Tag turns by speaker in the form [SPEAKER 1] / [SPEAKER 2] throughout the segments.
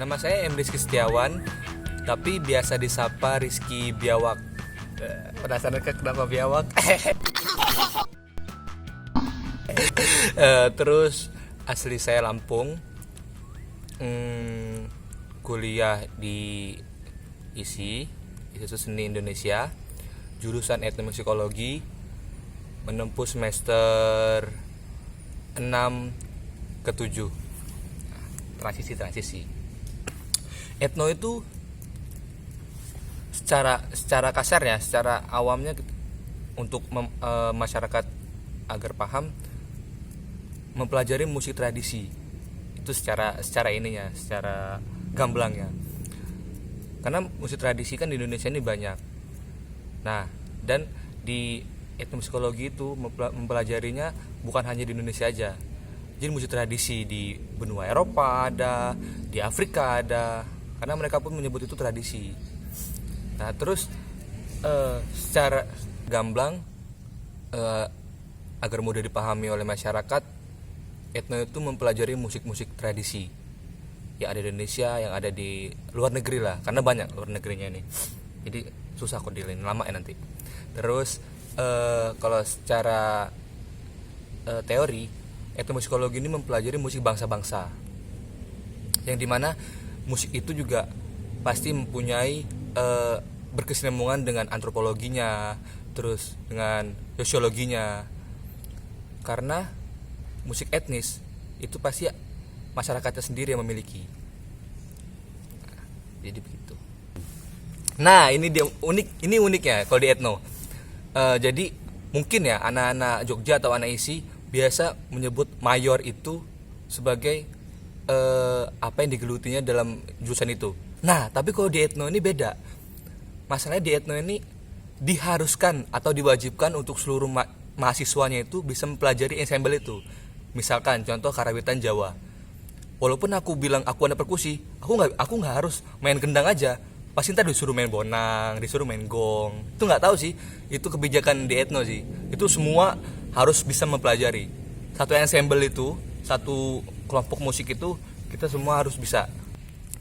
[SPEAKER 1] Nama saya M. Rizky Setiawan, tapi biasa disapa Rizky Biawak. Penasaran kan kenapa Biawak? Terus asli saya Lampung, kuliah di ISI, Institut Seni Indonesia, jurusan etnomusikologi, menempuh semester 6 ke 7. Transisi. Etno itu secara kasar ya, secara awamnya untuk masyarakat agar paham, mempelajari musik tradisi. Itu secara ininya, secara gamblangnya. Karena musik tradisi kan di Indonesia ini banyak. Nah, dan di etnomusikologi itu mempelajarinya bukan hanya di Indonesia aja. Jadi musik tradisi di benua Eropa ada, di Afrika ada, karena mereka pun menyebut itu tradisi. Nah, terus secara gamblang, agar mudah dipahami oleh masyarakat, etno itu mempelajari musik-musik tradisi yang ada di Indonesia, yang ada di luar negeri lah, karena banyak luar negerinya nih. Jadi susah kok dilin, lama ya nanti. Terus kalau secara teori, etnomusikologi ini mempelajari musik bangsa-bangsa, yang dimana musik itu juga pasti mempunyai berkesinambungan dengan antropologinya, terus dengan sosiologinya, karena musik etnis itu pasti masyarakatnya sendiri yang memiliki. Jadi begitu. Nah, ini dia unik ya kalau di etno. Jadi mungkin ya anak-anak Jogja atau anak ISI biasa menyebut mayor itu sebagai apa yang digelutinya dalam jurusan itu. Nah, tapi kalau di etno ini beda. Masalahnya di etno ini diharuskan atau diwajibkan untuk seluruh mahasiswanya itu bisa mempelajari ensemble itu. Misalkan contoh karawitan Jawa. Walaupun aku bilang aku anak perkusi, aku nggak harus main gendang aja. Pasti ntar disuruh main bonang, disuruh main gong. Itu nggak tahu sih. Itu kebijakan di etno sih. Itu semua harus bisa mempelajari. Satu ensemble itu, satu kelompok musik itu kita semua harus bisa.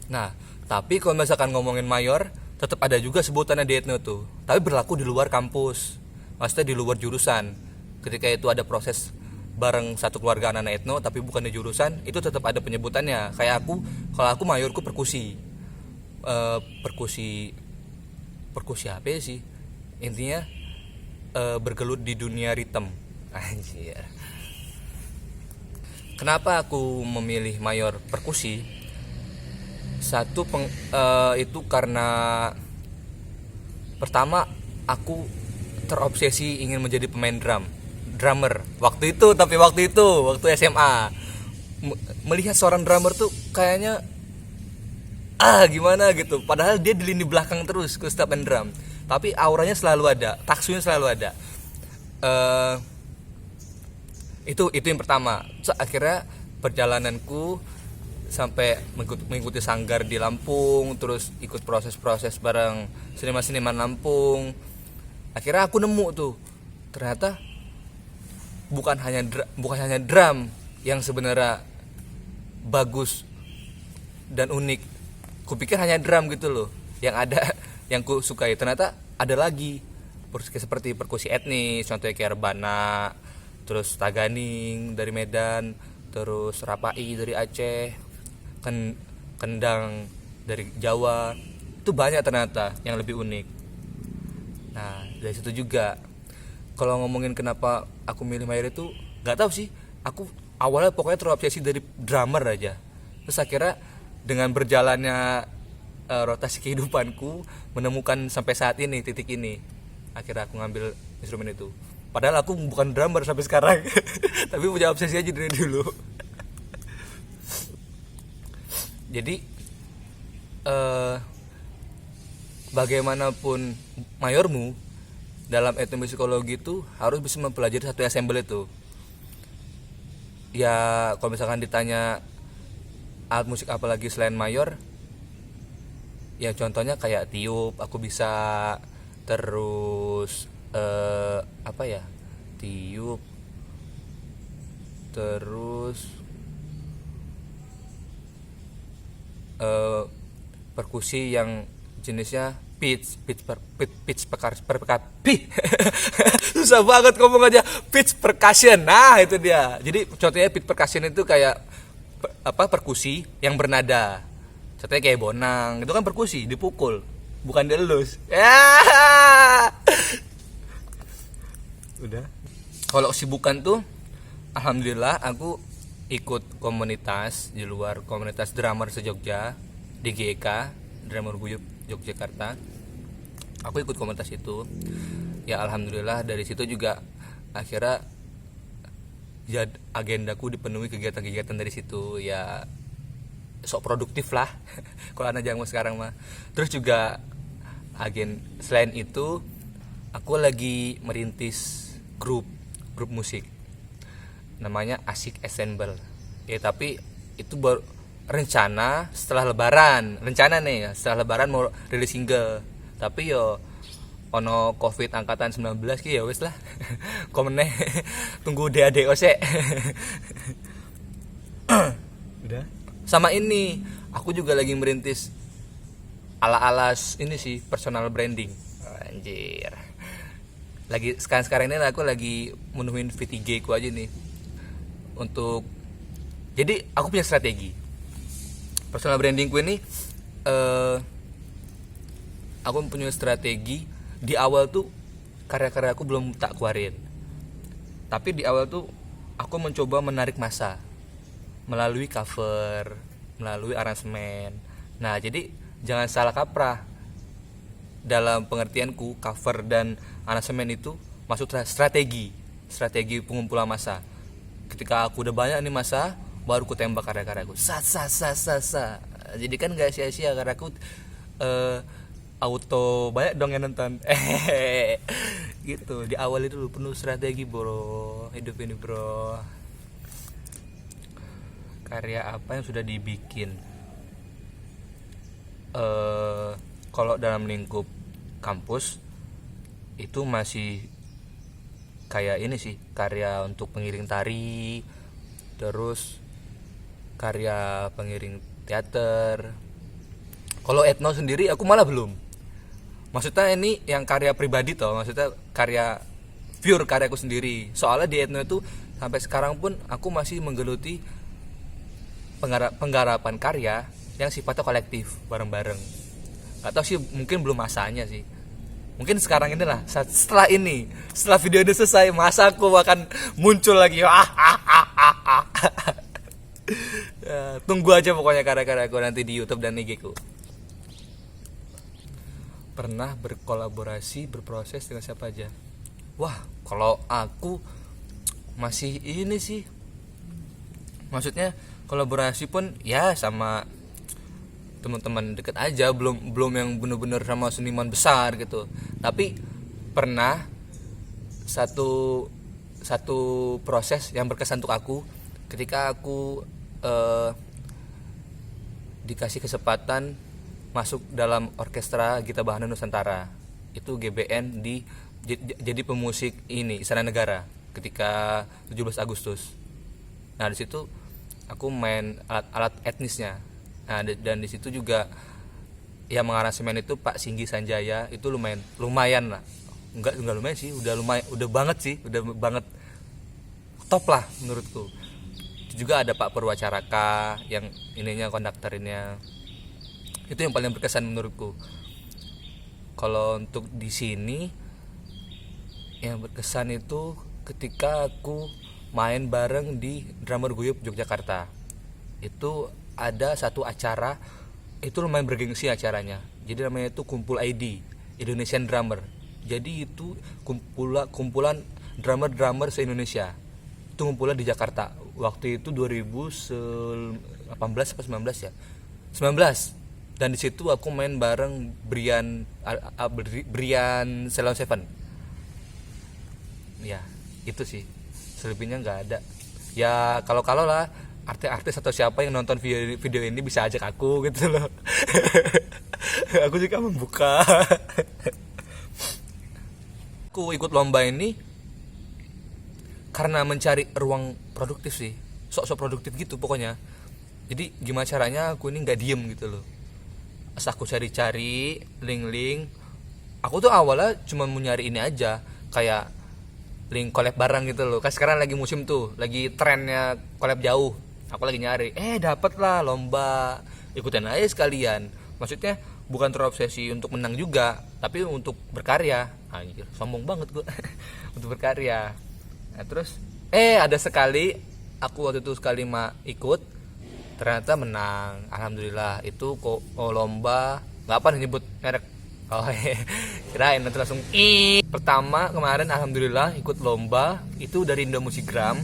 [SPEAKER 1] Nah, tapi kalau misalkan ngomongin mayor, tetap ada juga sebutannya di etno tuh. Tapi berlaku di luar kampus. Maksudnya di luar jurusan. Ketika itu ada proses bareng satu keluarga anak etno tapi bukan di jurusan, itu tetap ada penyebutannya. Kayak kalau aku mayorku perkusi. Perkusi apa sih? Intinya bergelut di dunia ritme. Anjir. Kenapa aku memilih mayor perkusi? Satu itu karena pertama aku terobsesi ingin menjadi pemain drummer waktu itu SMA. Melihat seorang drummer tuh kayaknya gimana gitu, padahal dia di lini belakang terus ke setiap main drum, tapi auranya selalu ada, taksunya selalu ada. Itu yang pertama. So, akhirnya perjalananku sampai mengikuti sanggar di Lampung, terus ikut proses-proses bareng seniman-seniman Lampung. Akhirnya aku nemu tuh, ternyata bukan hanya drum yang sebenarnya bagus dan unik. Kupikir hanya drum gitu loh yang ada, yang ku sukai. Ternyata ada lagi seperti perkusi etnis, contohnya kayak rebana, terus taganing dari Medan, terus rapai dari Aceh, kendang dari Jawa. Itu banyak ternyata yang lebih unik. Nah, dari situ juga kalau ngomongin kenapa aku milih mayor itu, nggak tahu sih. Aku awalnya pokoknya terobsesi dari drummer aja. Terus akhirnya dengan berjalannya rotasi kehidupanku, menemukan sampai saat ini, titik ini, akhirnya aku ngambil instrumen itu. Padahal aku bukan drummer sampai sekarang. Tapi punya obsesi aja dari dulu. Jadi bagaimanapun mayormu, dalam etnomusikologi itu harus bisa mempelajari satu ensemble itu. Ya kalau misalkan ditanya alat musik apa lagi selain mayor, ya contohnya kayak tiup aku bisa. Terus tiup, terus eh, perkusi yang jenisnya susah banget ngomong aja, pitch percussion. Nah itu dia. Jadi contohnya pitch percussion itu kayak perkusi yang bernada. Contohnya kayak bonang, itu kan perkusi, dipukul, bukan dielus. Ya. Udah. Kalau kesibukan tuh, alhamdulillah aku ikut komunitas di luar, komunitas drummer se-Jogja, di GK, Drummer Guyup Yogyakarta. Aku ikut komunitas itu. Ya alhamdulillah dari situ juga akhirnya ya agendaku dipenuhi kegiatan-kegiatan dari situ. Ya sok produktif lah kalau anak jamu sekarang mah. Terus juga selain itu aku lagi merintis grup musik namanya Asik Ensemble. Ya tapi itu baru rencana setelah lebaran. Rencana nih setelah lebaran mau rilis single. Tapi yo ono covid angkatan 19 ki ya wis lah. Komene tunggu DADO sik. Udah. Sama ini aku juga lagi merintis ala-ala ini sih, personal branding. Anjir. Lagi sekarang ini aku lagi menuhin V3 ku aja nih. Jadi aku punya strategi personal branding ku ini. Aku punya strategi. Di awal tuh karya-karya aku belum tak keluarin, tapi di awal tuh aku mencoba menarik massa melalui cover, melalui aransemen. Nah jadi jangan salah kaprah, dalam pengertianku cover dan aransemen itu masuk strategi pengumpulan massa. Ketika aku udah banyak nih massa, baru ku tembak karya-karyaku. Jadi kan gak sia-sia karyaku auto banyak dong yang nonton. Gitu. Di awal itu penuh strategi bro, hidup ini bro. Karya apa yang sudah dibikin? Kalau dalam lingkup kampus itu masih kayak ini sih, karya untuk pengiring tari, terus karya pengiring teater. Kalau etno sendiri aku malah belum. Maksudnya ini yang karya pribadi toh, maksudnya karya pure karyaku sendiri. Soalnya di etno itu sampai sekarang pun aku masih menggeluti penggarapan karya yang sifatnya kolektif, bareng-bareng. Gak tau sih, mungkin belum masanya sih. Mungkin sekarang inilah, setelah video ini selesai, masa aku akan muncul lagi. Tunggu aja pokoknya karya-karya aku nanti di YouTube dan IG ku. Pernah berkolaborasi, berproses dengan siapa aja? Wah, kalau aku masih ini sih, maksudnya kolaborasi pun ya sama teman-teman deket aja, belum yang bener-bener sama seniman besar gitu. Tapi pernah satu proses yang berkesan untuk aku ketika aku dikasih kesempatan masuk dalam orkestra Gita Bahana Nusantara. Itu GBN jadi pemusik ini Istana Negara ketika 17 Agustus. Nah, di situ aku main alat etnisnya. Nah, dan di situ juga yang mengaransemen itu Pak Singgi Sanjaya. Itu lumayan lah. Enggak lumayan sih, udah banget top lah menurutku. Juga ada Pak Purwacaraka yang ininya kondakterinnya. Itu yang paling berkesan menurutku. Kalau untuk di sini yang berkesan itu ketika aku main bareng di Drummer Guyup Yogyakarta. Itu ada satu acara, itu lumayan bergengsi acaranya. Jadi namanya itu Kumpul ID, Indonesian Drummer. Jadi itu kumpulan drummer se-Indonesia. Itu kumpulan di Jakarta. Waktu itu 2018 atau 19 ya? 19. Dan di situ aku main bareng Brian Salon Seven. Ya, itu sih. Selebihnya nggak ada. Ya kalau lah artis atau siapa yang nonton video ini bisa ajak aku gitu loh. Aku juga membuka. Aku ikut lomba ini karena mencari ruang produktif sih. Sok-sok produktif gitu pokoknya. Jadi gimana caranya aku ini nggak diem gitu loh. Pas aku cari-cari link-link, aku tuh awalnya cuma mau nyari ini aja, kayak link collab barang gitu loh. Kan sekarang lagi musim tuh, lagi trennya collab jauh. Aku lagi nyari, dapet lah lomba, ikutin aja sekalian. Maksudnya bukan terobsesi untuk menang juga, tapi untuk berkarya. Anjir, sombong banget gue. Untuk berkarya. Nah, terus ada sekali aku waktu itu sekali ikut, ternyata menang. Alhamdulillah. Itu kok lomba, nggak apa nyebut merek. Oh kirain nanti langsung pertama kemarin alhamdulillah ikut lomba itu dari Indomusikgram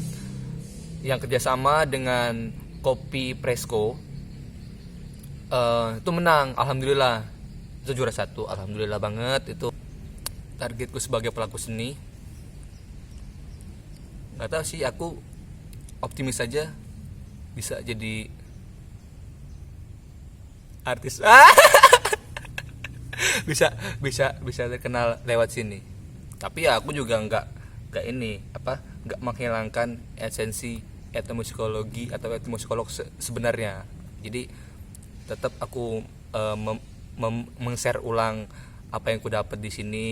[SPEAKER 1] yang kerjasama dengan Kopi Presko. Itu menang alhamdulillah, itu juara 1. Alhamdulillah banget. Itu targetku sebagai pelaku seni. Nggak tahu sih, aku optimis aja bisa jadi artis. bisa terkenal lewat sini. Tapi ya aku juga nggak menghilangkan esensi etnomusikologi atau etnomusikolog sebenarnya. Jadi tetap aku meng-share ulang apa yang aku dapat di sini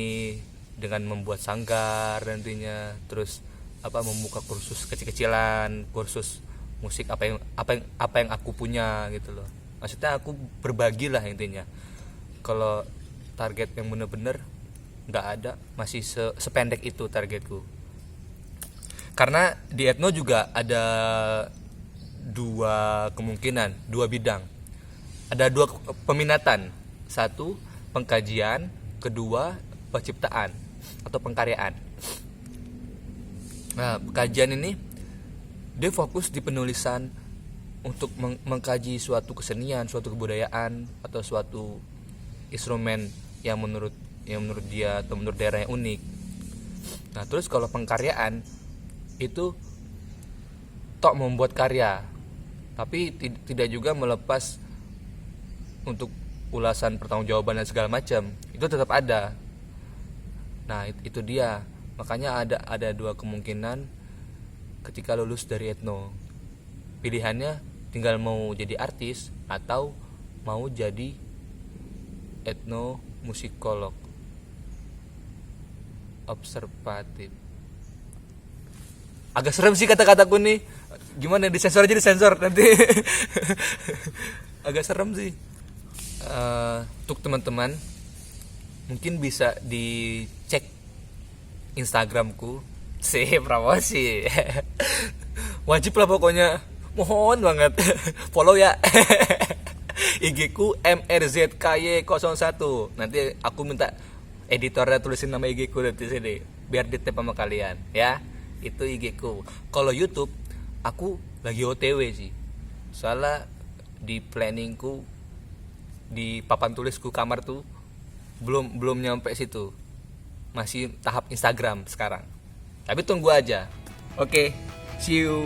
[SPEAKER 1] dengan membuat sanggar nantinya, terus membuka kursus kecil-kecilan, kursus musik apa yang aku punya gitu loh. Maksudnya aku berbagi lah intinya. Kalau target yang bener-bener nggak ada, masih sependek itu targetku. Karena di etno juga ada 2 kemungkinan, 2 bidang. Ada 2 peminatan. 1 pengkajian, 2 penciptaan atau pengkaryaan. Nah, kajian ini dia fokus di penulisan untuk mengkaji suatu kesenian, suatu kebudayaan atau suatu instrumen yang menurut dia atau menurut daerahnya unik. Nah, terus kalau pengkaryaan itu membuat karya, tapi tidak juga melepas untuk ulasan pertanggungjawaban dan segala macam. Itu tetap ada. Nah, itu dia. Makanya ada 2 kemungkinan ketika lulus dari etno. Pilihannya tinggal mau jadi artis atau mau jadi etnomusikolog observatif. Agak serem sih kata-kataku nih. Gimana, disensor aja, disensor nanti. Agak serem sih. Untuk teman-teman mungkin bisa dicek Instagramku, promosi. Wajib lah pokoknya, mohon banget follow ya. IG ku MRZKY01. Nanti aku minta editornya tulisin nama IG ku di sini biar ditip sama kalian ya. Itu IG ku. Kalau YouTube aku lagi OTW sih. Soalnya di planningku, di papan tulisku kamar tuh belum nyampe situ. Masih tahap Instagram sekarang. Tapi tunggu aja. Oke, see you.